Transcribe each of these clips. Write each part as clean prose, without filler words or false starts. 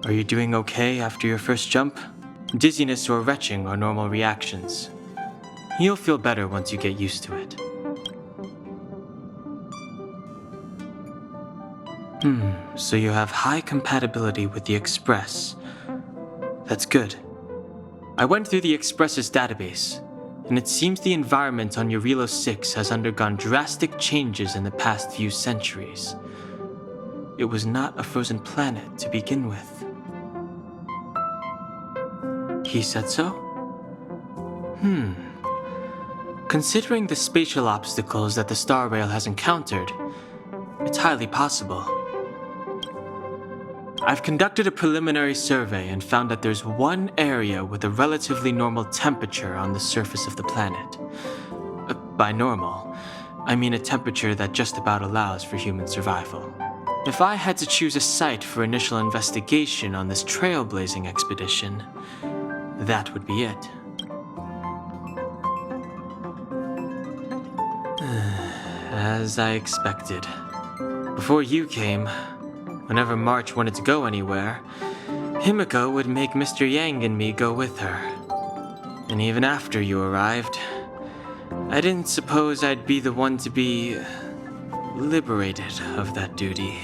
Are you doing okay after your first jump? Dizziness or retching are normal reactions. You'll feel better once you get used to it. So you have high compatibility with the Express. That's good. I went through the Express's database, and it seems the environment on Eurilo 6 has undergone drastic changes in the past few centuries. It was not a frozen planet to begin with. He said so? Considering the spatial obstacles that the Star Rail has encountered, it's highly possible. I've conducted a preliminary survey and found that there's one area with a relatively normal temperature on the surface of the planet. By normal, I mean a temperature that just about allows for human survival. If I had to choose a site for initial investigation on this trailblazing expedition, that would be it. As I expected. Before you came, whenever March wanted to go anywhere, Himiko would make Mr. Yang and me go with her. And even after you arrived, I didn't suppose I'd be the one to be liberated of that duty.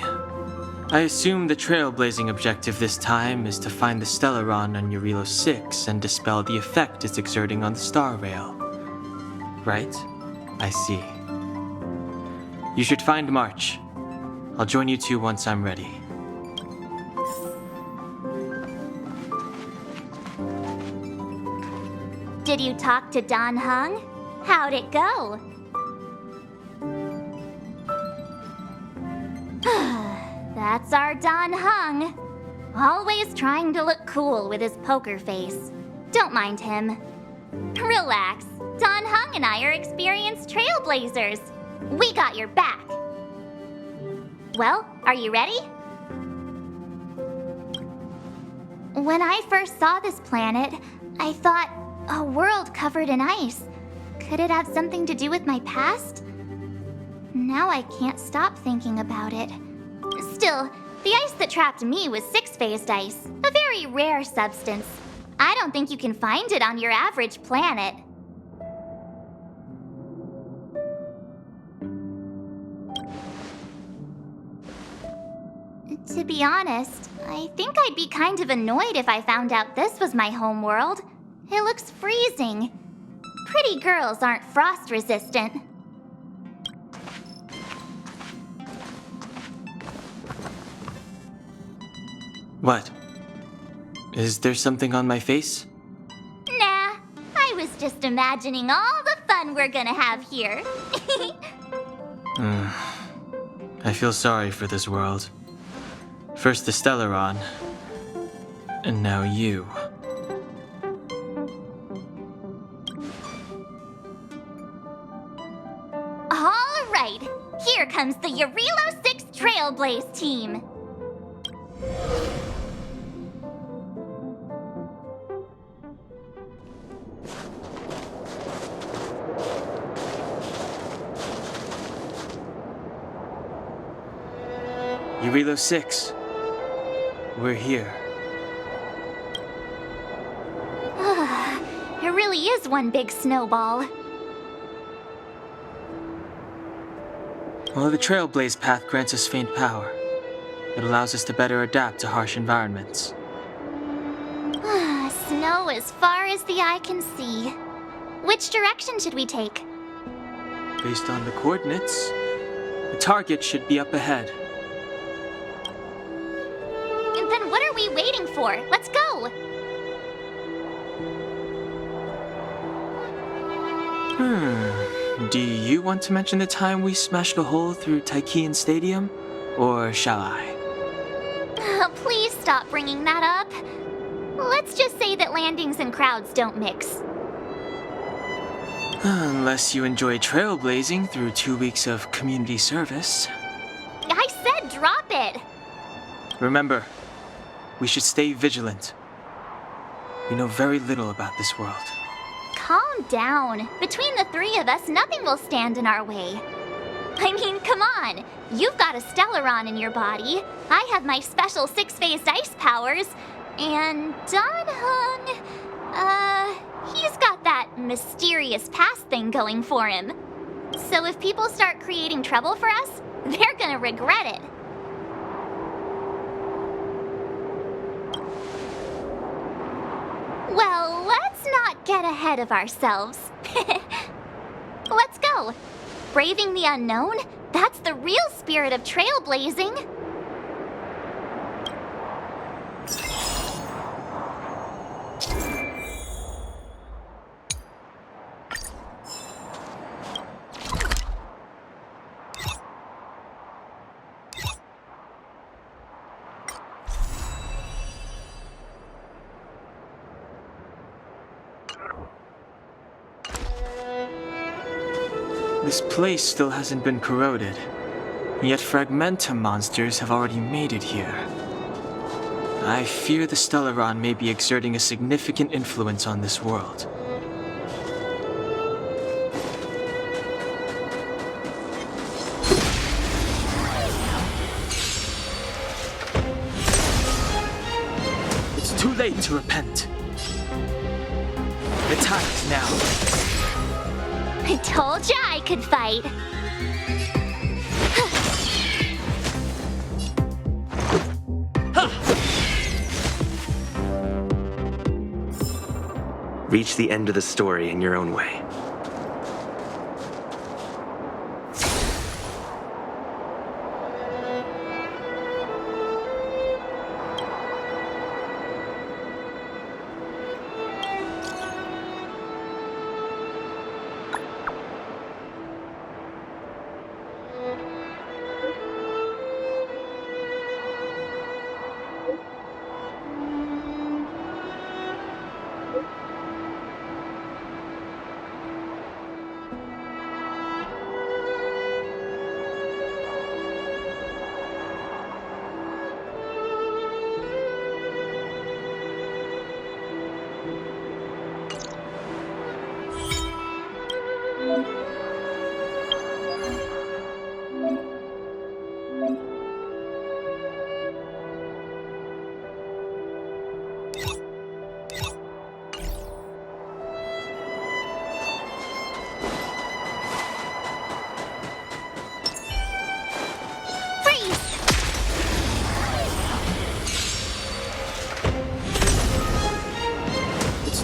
I assume the trailblazing objective this time is to find the Stellaron on Eurilo 6 and dispel the effect it's exerting on the Star Rail. Right? I see. You should find March. I'll join you two once I'm ready. Did you talk to Don Hung? How'd it go? That's our Don Hung. Always trying to look cool with his poker face. Don't mind him. Relax. Don Hung and I are experienced trailblazers. We got your back. Well, are you ready? When I first saw this planet, I thought, a world covered in ice. Could it have something to do with my past? Now I can't stop thinking about it. Still, the ice that trapped me was six-phased ice, a very rare substance. I don't think you can find it on your average planet. To be honest, I think I'd be kind of annoyed if I found out this was my home world. It looks freezing. Pretty girls aren't frost resistant. What? Is there something on my face? Nah, I was just imagining all the fun we're gonna have here. I feel sorry for this world. First the Stellaron, and now you. All right, here comes the Eurilo 6 Trailblaze team. Eurilo 6. We're here. It really is one big snowball. Well, the Trailblaze path grants us faint power. It allows us to better adapt to harsh environments. Snow as far as the eye can see. Which direction should we take? Based on the coordinates, the target should be up ahead. Then what are we waiting for? Let's go! Do you want to mention the time we smashed a hole through Taikian Stadium? Or shall I? Please stop bringing that up. Let's just say that landings and crowds don't mix. Unless you enjoy trailblazing through 2 weeks of community service. I said drop it! Remember, we should stay vigilant. We know very little about this world. Calm down. Between the three of us, nothing will stand in our way. I mean, come on. You've got a Stellaron in your body. I have my special six-phased ice powers. And Danhung, he's got that mysterious past thing going for him. So if people start creating trouble for us, they're gonna regret it. Well, let's not get ahead of ourselves. Let's go. Braving the unknown? That's the real spirit of trailblazing. This place still hasn't been corroded, yet fragmentum monsters have already made it here. I fear the Stellaron may be exerting a significant influence on this world. It's too late to repent. The time is now. I told ya I could fight. Reach the end of the story in your own way.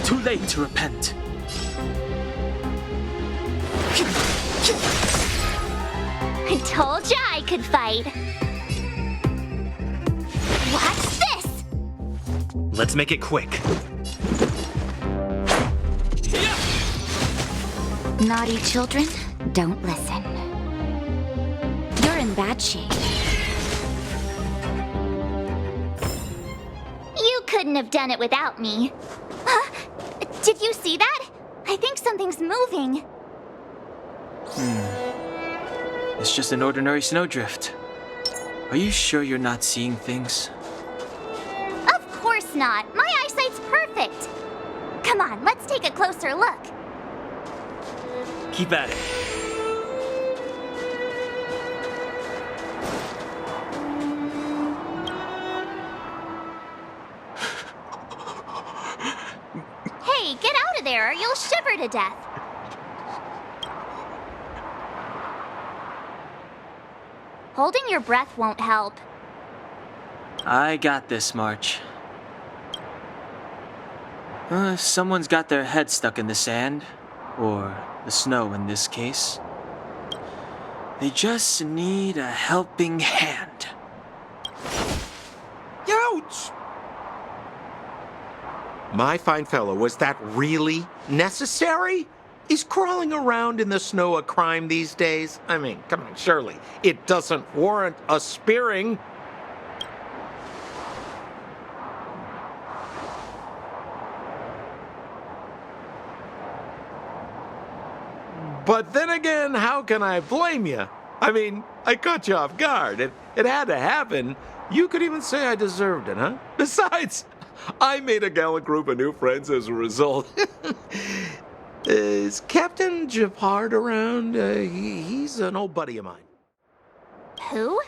Too late to repent. I told ya I could fight. Watch this! Let's make it quick. Naughty children, don't listen. You're in bad shape. You couldn't have done it without me. Huh? Did you see that? I think something's moving. It's just an ordinary snowdrift. Are you sure you're not seeing things? Of course not. My eyesight's perfect. Come on, let's take a closer look. Keep at it. Hey, get out of there or you'll shiver to death. Holding your breath won't help. I got this, March. If someone's got their head stuck in the sand, or the snow in this case, they just need a helping hand. Ouch! My fine fellow, was that really necessary? Is crawling around in the snow a crime these days? I mean, come on, surely. It doesn't warrant a spearing. But then again, how can I blame you? I mean, I caught you off guard. It had to happen. You could even say I deserved it, huh? Besides, I made a gallant group of new friends as a result. Is Captain Japard around? He's an old buddy of mine. Who?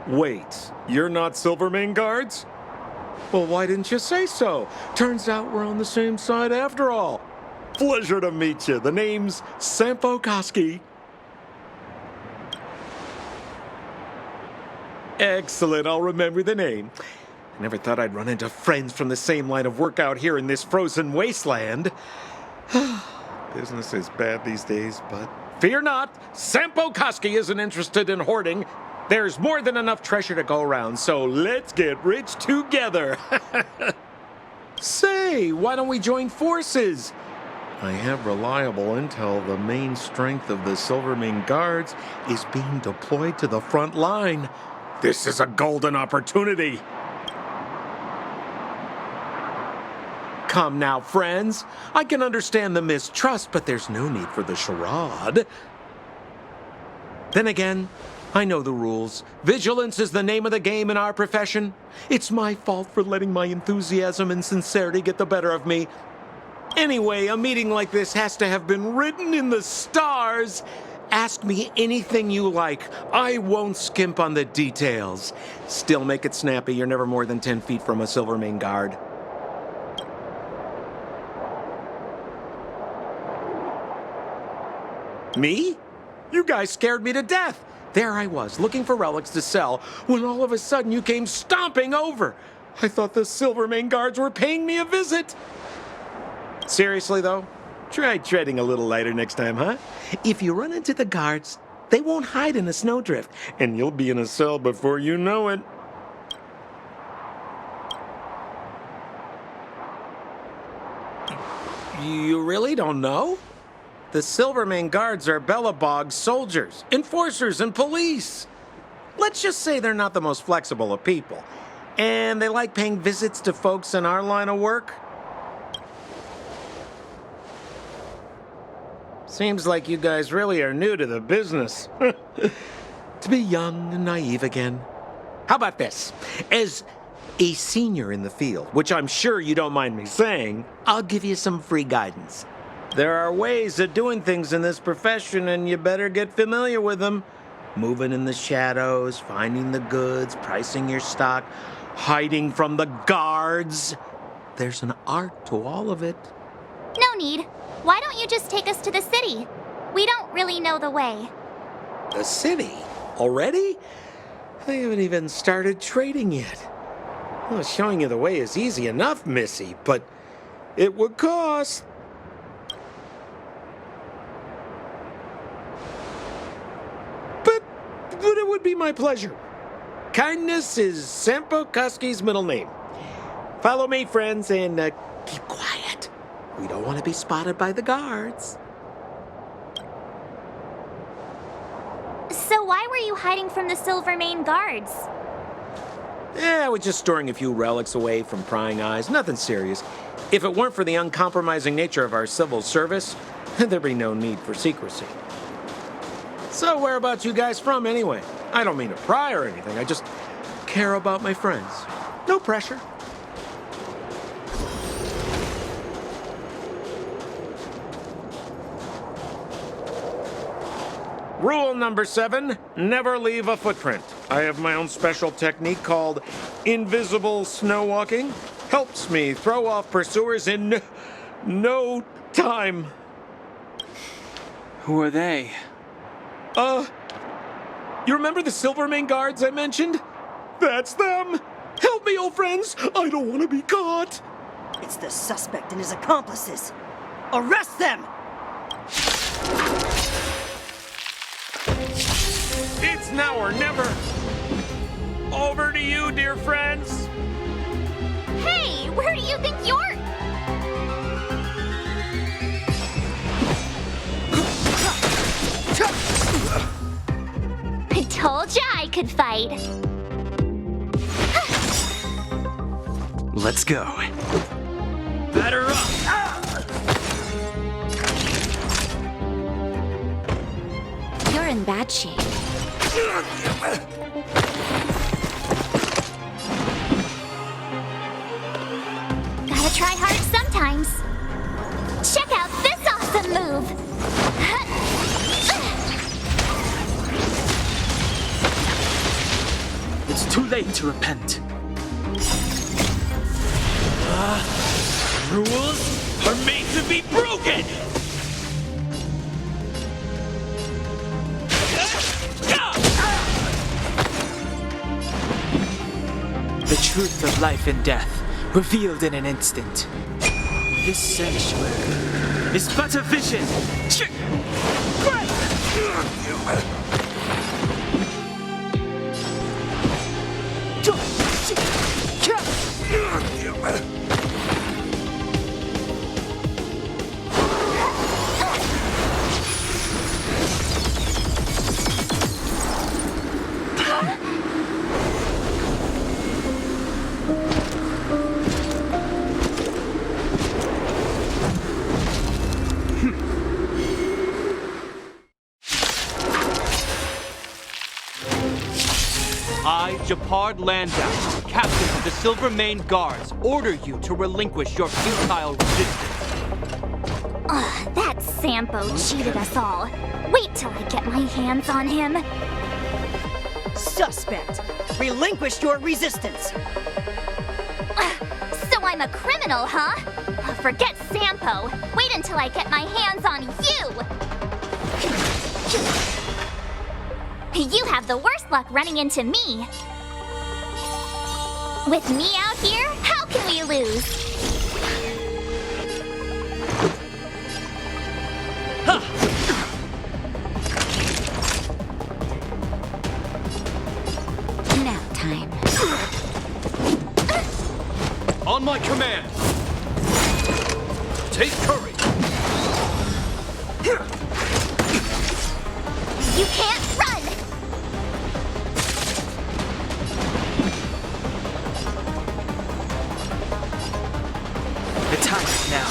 Wait, you're not Silvermane guards? Well, why didn't you say so? Turns out we're on the same side after all. Pleasure to meet you. The name's Sampo Koski. Excellent, I'll remember the name. I never thought I'd run into friends from the same line of work out here in this frozen wasteland. Business is bad these days, but fear not, Sampo Koski isn't interested in hoarding. There's more than enough treasure to go around, so let's get rich together. Say, why don't we join forces? I have reliable intel the main strength of the Silvermane guards is being deployed to the front line. This is a golden opportunity. Come now, friends. I can understand the mistrust, but there's no need for the charade. Then again, I know the rules. Vigilance is the name of the game in our profession. It's my fault for letting my enthusiasm and sincerity get the better of me. Anyway, a meeting like this has to have been written in the stars. Ask me anything you like. I won't skimp on the details. Still make it snappy. You're never more than 10 feet from a Silvermane guard. Me? You guys scared me to death. There I was, looking for relics to sell, when all of a sudden you came stomping over. I thought the Silvermane guards were paying me a visit. Seriously, though? Try treading a little lighter next time, huh? If you run into the guards, they won't hide in a snowdrift, and you'll be in a cell before you know it. You really don't know? The Silvermane guards are Bellabog soldiers, enforcers, and police. Let's just say they're not the most flexible of people, and they like paying visits to folks in our line of work. Seems like you guys really are new to the business. To be young and naive again. How about this? As a senior in the field, which I'm sure you don't mind me saying, I'll give you some free guidance. There are ways of doing things in this profession, and you better get familiar with them. Moving in the shadows, finding the goods, pricing your stock, hiding from the guards. There's an art to all of it. No need. Why don't you just take us to the city? We don't really know the way. The city? Already? I haven't even started trading yet. Well, showing you the way is easy enough, Missy, but it would cost. But it would be my pleasure. Kindness is Sampo Koski's middle name. Follow me, friends, and keep quiet. We don't want to be spotted by the guards. So why were you hiding from the Silvermane guards? I was just storing a few relics away from prying eyes. Nothing serious. If it weren't for the uncompromising nature of our civil service, there'd be no need for secrecy. So whereabouts you guys from, anyway? I don't mean to pry or anything. I just care about my friends. No pressure. Rule number 7, never leave a footprint. I have my own special technique called invisible snow walking. Helps me throw off pursuers in no time. Who are they? You remember the Silvermane guards I mentioned? That's them! Help me, old friends! I don't want to be caught! It's the suspect and his accomplices. Arrest them! It's now or never! Over to you, dear friends! Hey, where do you think you're... I told ya I could fight. Let's go. Batter up! You're in bad shape. late to repent. Rules are made to be broken! The truth of life and death, revealed in an instant. This sanctuary is but a vision. I, Japard Landau, Captain of the Silver Mane Guards, order you to relinquish your futile resistance. Ugh, that Sampo cheated us all. Wait till I get my hands on him. Suspect! Relinquish your resistance! So I'm a criminal, huh? Forget Sampo. Wait until I get my hands on you! You have the worst luck running into me. With me out here, how can we lose? Nap time. On my command! Take courage! You can't run! The time is now.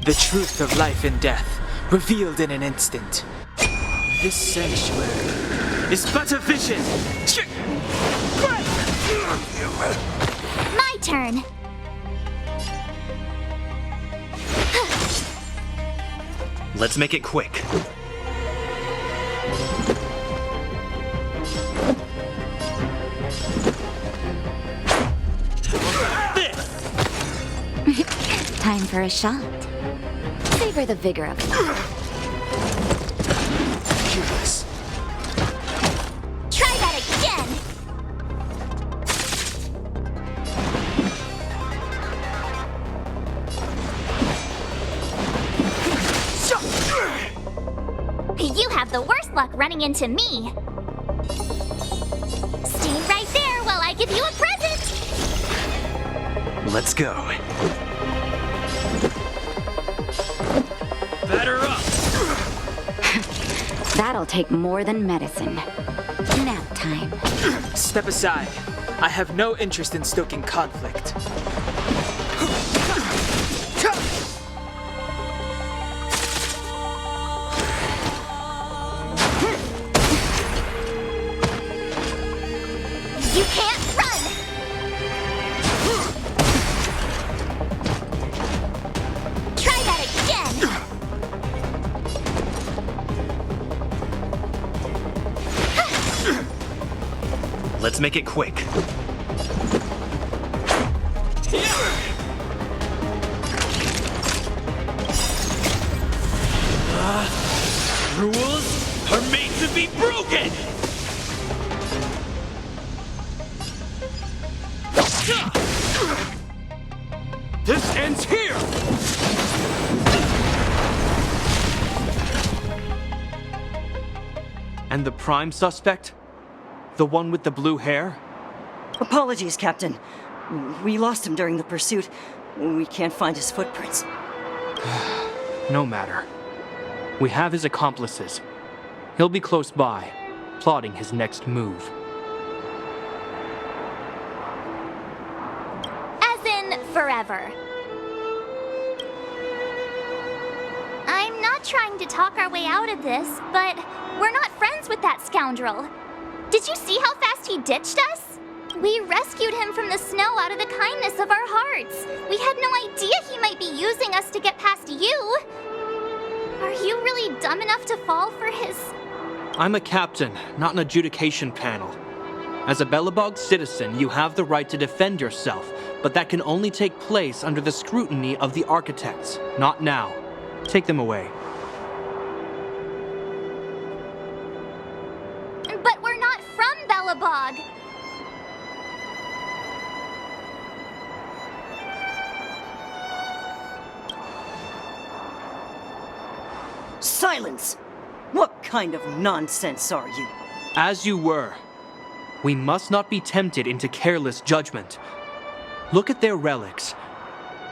The truth of life and death, revealed in an instant. This sanctuary is but a vision. My turn. Let's make it quick. Time for a shot. Savor the vigor of life. Curious. Try that again! You have the worst luck running into me. Stay right there while I give you a present! Let's go. Batter up! That'll take more than medicine. Nap time. Step aside. I have no interest in stoking conflict. You can't run! Try that again! Let's make it quick. Rules are made to be broken! This ends here! And the prime suspect? The one with the blue hair? Apologies, Captain. We lost him during the pursuit. We can't find his footprints. No matter. We have his accomplices. He'll be close by, plotting his next move. As in, forever. I'm not trying to talk our way out of this, but we're not friends with that scoundrel. Did you see how fast he ditched us? We rescued him from the snow out of the kindness of our hearts. We had no idea he might be using us to get past you. Are you really dumb enough to fall for his I'm a captain, not an adjudication panel. As a Belobog citizen, you have the right to defend yourself, but that can only take place under the scrutiny of the architects, not now. Take them away. But we're not from Belobog. Silence! What kind of nonsense are you? As you were. We must not be tempted into careless judgment. Look at their relics.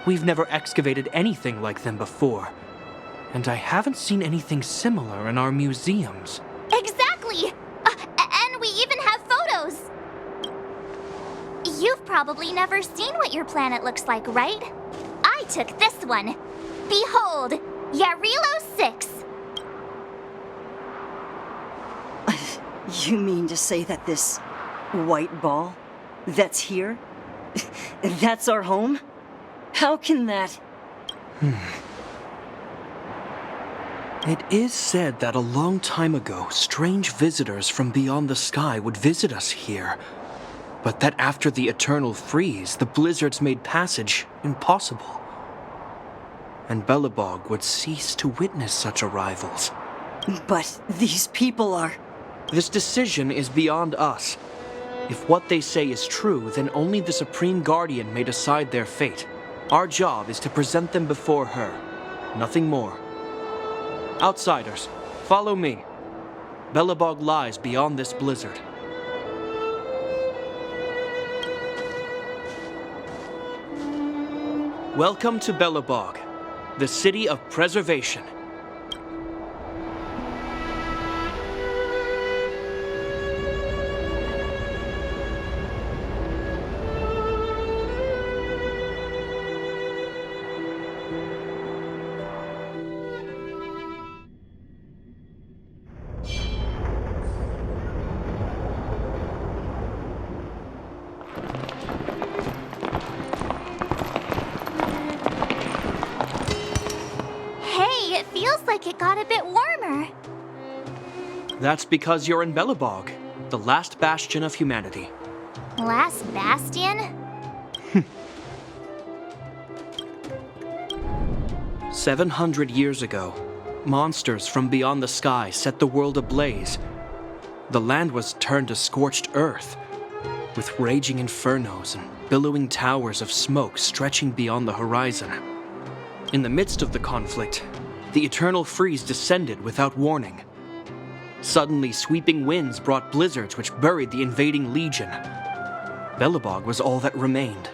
We've never excavated anything like them before. And I haven't seen anything similar in our museums. Exactly! And we even have photos! You've probably never seen what your planet looks like, right? I took this one. Behold, Yarilo 6. You mean to say that this white ball that's here, that's our home? How can that... It is said that a long time ago, strange visitors from beyond the sky would visit us here. But that after the eternal freeze, the blizzards made passage impossible. And Belobog would cease to witness such arrivals. But these people are... This decision is beyond us. If what they say is true, then only the Supreme Guardian may decide their fate. Our job is to present them before her. Nothing more. Outsiders, follow me. Belobog lies beyond this blizzard. Welcome to Belobog, the city of preservation. It feels like it got a bit warmer. That's because you're in Belobog, the last bastion of humanity. Last bastion? 700 years ago, monsters from beyond the sky set the world ablaze. The land was turned to scorched earth, with raging infernos and billowing towers of smoke stretching beyond the horizon. In the midst of the conflict, the eternal freeze descended without warning. Suddenly, sweeping winds brought blizzards which buried the invading legion. Belobog was all that remained.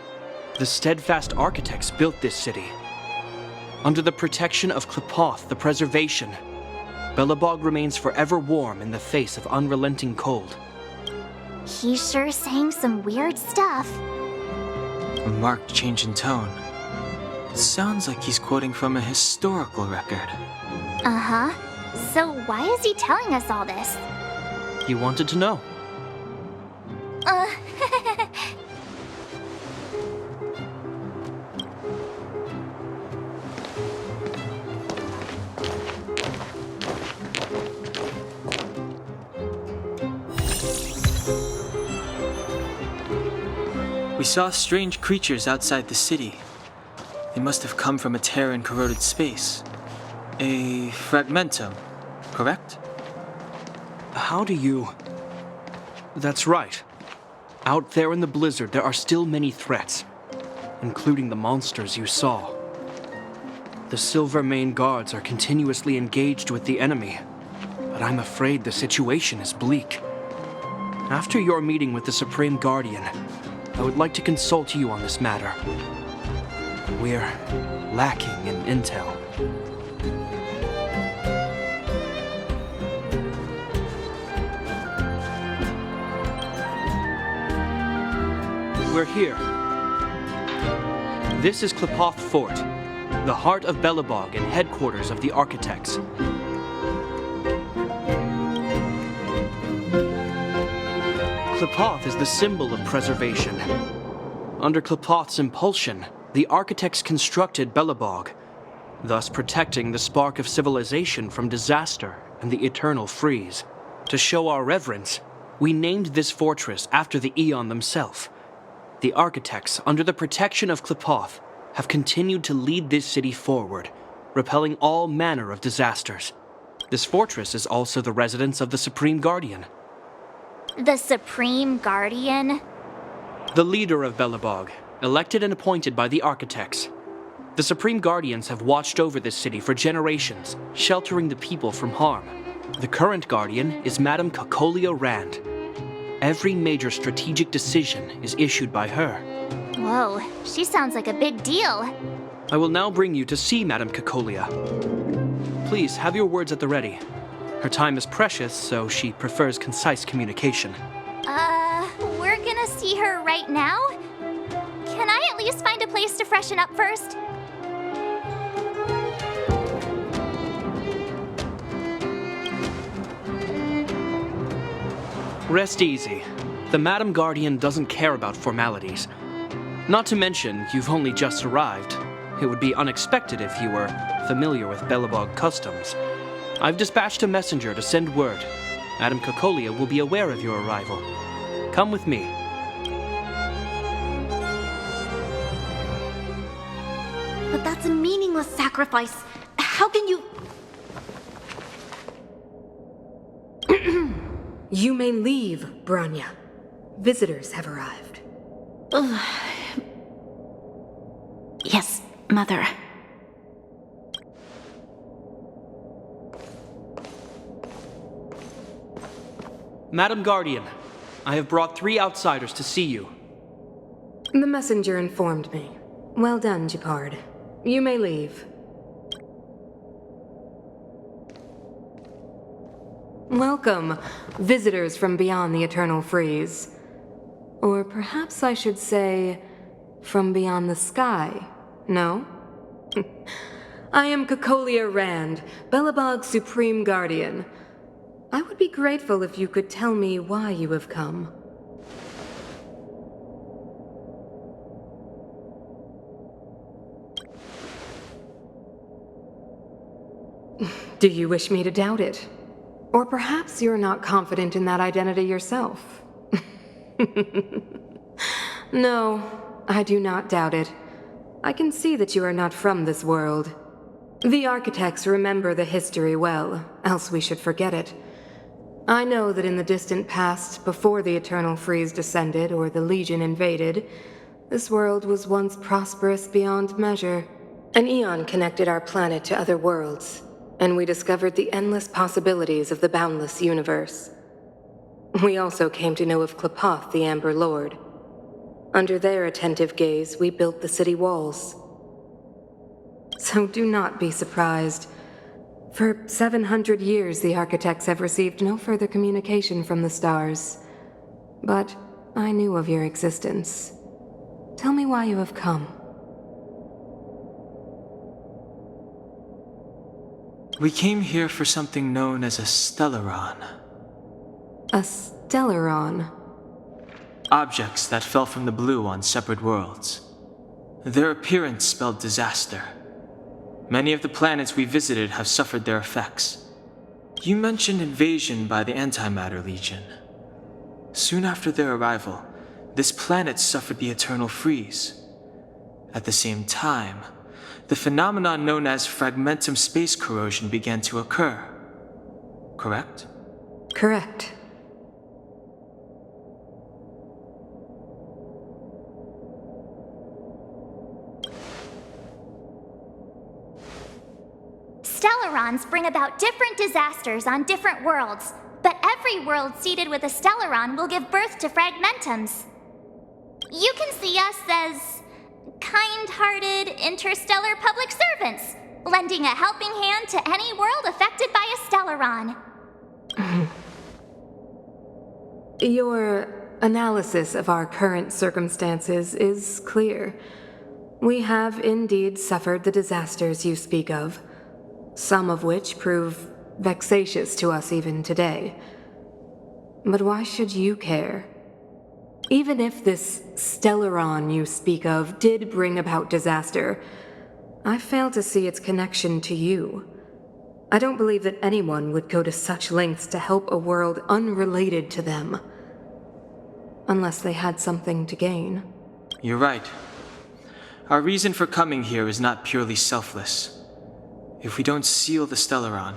The steadfast architects built this city. Under the protection of Klepoth, the preservation, Belobog remains forever warm in the face of unrelenting cold. He's sure saying some weird stuff. A marked change in tone. It sounds like he's quoting from a historical record. Uh-huh. So why is he telling us all this? You wanted to know. We saw strange creatures outside the city. They must have come from a Terran-corroded space. A fragmentum, correct? How do you... That's right. Out there in the blizzard, there are still many threats, including the monsters you saw. The Silvermane guards are continuously engaged with the enemy, but I'm afraid the situation is bleak. After your meeting with the Supreme Guardian, I would like to consult you on this matter. We're lacking in intel. We're here. This is Klepoth Fort, the heart of Belobog and headquarters of the architects. Klepoth is the symbol of preservation. Under Klepoth's impulsion, the architects constructed Belobog, thus protecting the spark of civilization from disaster and the eternal freeze. to show our reverence, we named this fortress after the Eon themselves. The architects, under the protection of Qlipoth, have continued to lead this city forward, repelling all manner of disasters. This fortress is also the residence of the Supreme Guardian. The Supreme Guardian? The leader of Belobog, elected and appointed by the architects. The Supreme Guardians have watched over this city for generations, sheltering the people from harm. The current Guardian is Madame Cocolia Rand. Every major strategic decision is issued by her. Whoa, she sounds like a big deal. I will now bring you to see Madame Cocolia. Please, have your words at the ready. Her time is precious, so she prefers concise communication. We're gonna see her right now? Can I at least find a place to freshen up first? Rest easy. The Madam Guardian doesn't care about formalities. Not to mention, you've only just arrived. It would be unexpected if you were familiar with Belobog customs. I've dispatched a messenger to send word. Madame Cocolia will be aware of your arrival. Come with me. But that's a meaningless sacrifice. How can you... You may leave, Branya. Visitors have arrived. Yes, Mother. Madam Guardian, I have brought 3 outsiders to see you. The messenger informed me. Well done, Gepard. You may leave. Welcome, visitors from beyond the Eternal Freeze. Or perhaps I should say, from beyond the sky, no? I am Cocolia Rand, Belobog's Supreme Guardian. I would be grateful if you could tell me why you have come. Do you wish me to doubt it? Or perhaps you're not confident in that identity yourself. No, I do not doubt it. I can see that you are not from this world. The architects remember the history well, else we should forget it. I know that in the distant past, before the Eternal Freeze descended or the Legion invaded, this world was once prosperous beyond measure. An eon connected our planet to other worlds, and we discovered the endless possibilities of the boundless universe. We also came to know of Qlipoth, the Amber Lord. Under their attentive gaze, we built the city walls. So do not be surprised. For 700 years, the architects have received no further communication from the stars. But I knew of your existence. Tell me why you have come. We came here for something known as a Stellaron. A Stellaron? Objects that fell from the blue on separate worlds. Their appearance spelled disaster. Many of the planets we visited have suffered their effects. You mentioned invasion by the Antimatter Legion. Soon after their arrival, this planet suffered the Eternal Freeze. At the same time, the phenomenon known as fragmentum space corrosion began to occur. Correct? Correct. Stellarons bring about different disasters on different worlds, but every world seeded with a Stellaron will give birth to fragmentums. You can see us as kind-hearted interstellar public servants, lending a helping hand to any world affected by a Stellaron. Your analysis of our current circumstances is clear. We have indeed suffered the disasters you speak of, some of which prove vexatious to us even today. But why should you care? Even if this Stellaron you speak of did bring about disaster, I fail to see its connection to you. I don't believe that anyone would go to such lengths to help a world unrelated to them. Unless they had something to gain. You're right. Our reason for coming here is not purely selfless. If we don't seal the Stellaron,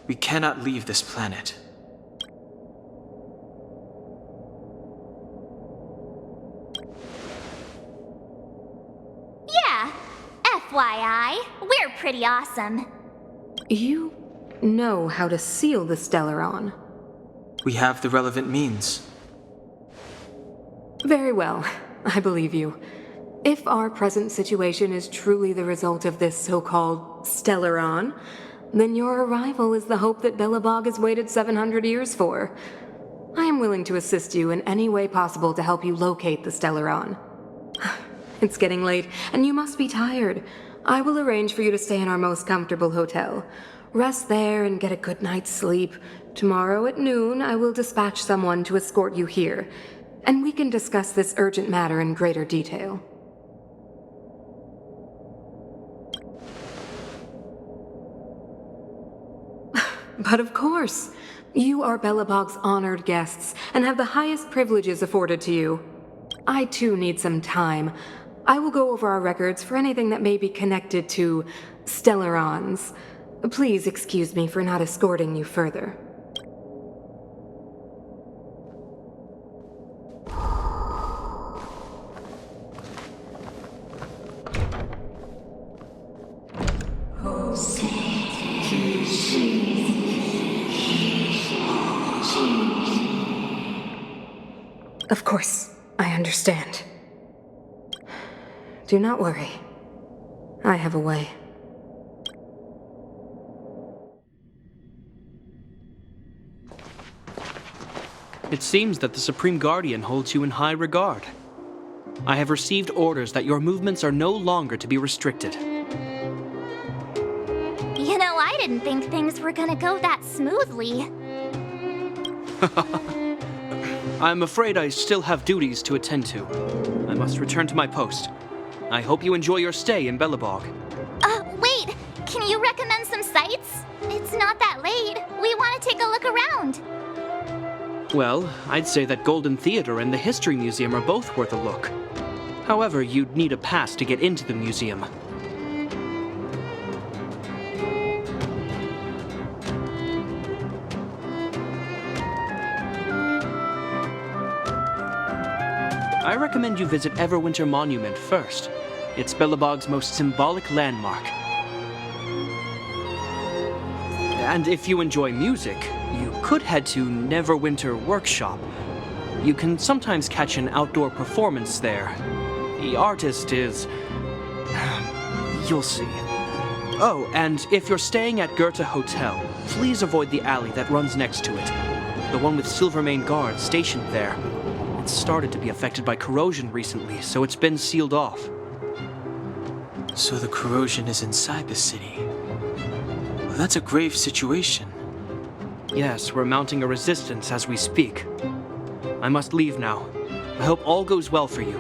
we cannot leave this planet. Yeah, FYI, we're pretty awesome. You know how to seal the Stellaron. We have the relevant means. Very well, I believe you. If our present situation is truly the result of this so-called Stellaron, then your arrival is the hope that Belobog has waited 700 years for. I am willing to assist you in any way possible to help you locate the Stellaron. It's getting late, and you must be tired. I will arrange for you to stay in our most comfortable hotel. Rest there and get a good night's sleep. Tomorrow at noon, I will dispatch someone to escort you here, and we can discuss this urgent matter in greater detail. But of course, you are Belobog's honored guests and have the highest privileges afforded to you. I too need some time. I will go over our records for anything that may be connected to Stellarons. Please excuse me for not escorting you further. Of course, I understand. Do not worry. I have a way. It seems that the Supreme Guardian holds you in high regard. I have received orders that your movements are no longer to be restricted. You know, I didn't think things were gonna go that smoothly. I'm afraid I still have duties to attend to. I must return to my post. I hope you enjoy your stay in Belobog. Wait! Can you recommend some sites? It's not that late. We want to take a look around. Well, I'd say that Golden Theater and the History Museum are both worth a look. However, you'd need a pass to get into the museum. I recommend you visit Everwinter Monument first. It's Belobog's most symbolic landmark. And if you enjoy music, you could head to Neverwinter Workshop. You can sometimes catch an outdoor performance there. The artist is... you'll see. Oh, and if you're staying at Goethe Hotel, please avoid the alley that runs next to it. The one with Silvermane guards stationed there. It's started to be affected by corrosion recently, so it's been sealed off. So the corrosion is inside the city. Well, that's a grave situation. Yes, we're mounting a resistance as we speak. I must leave now. I hope all goes well for you.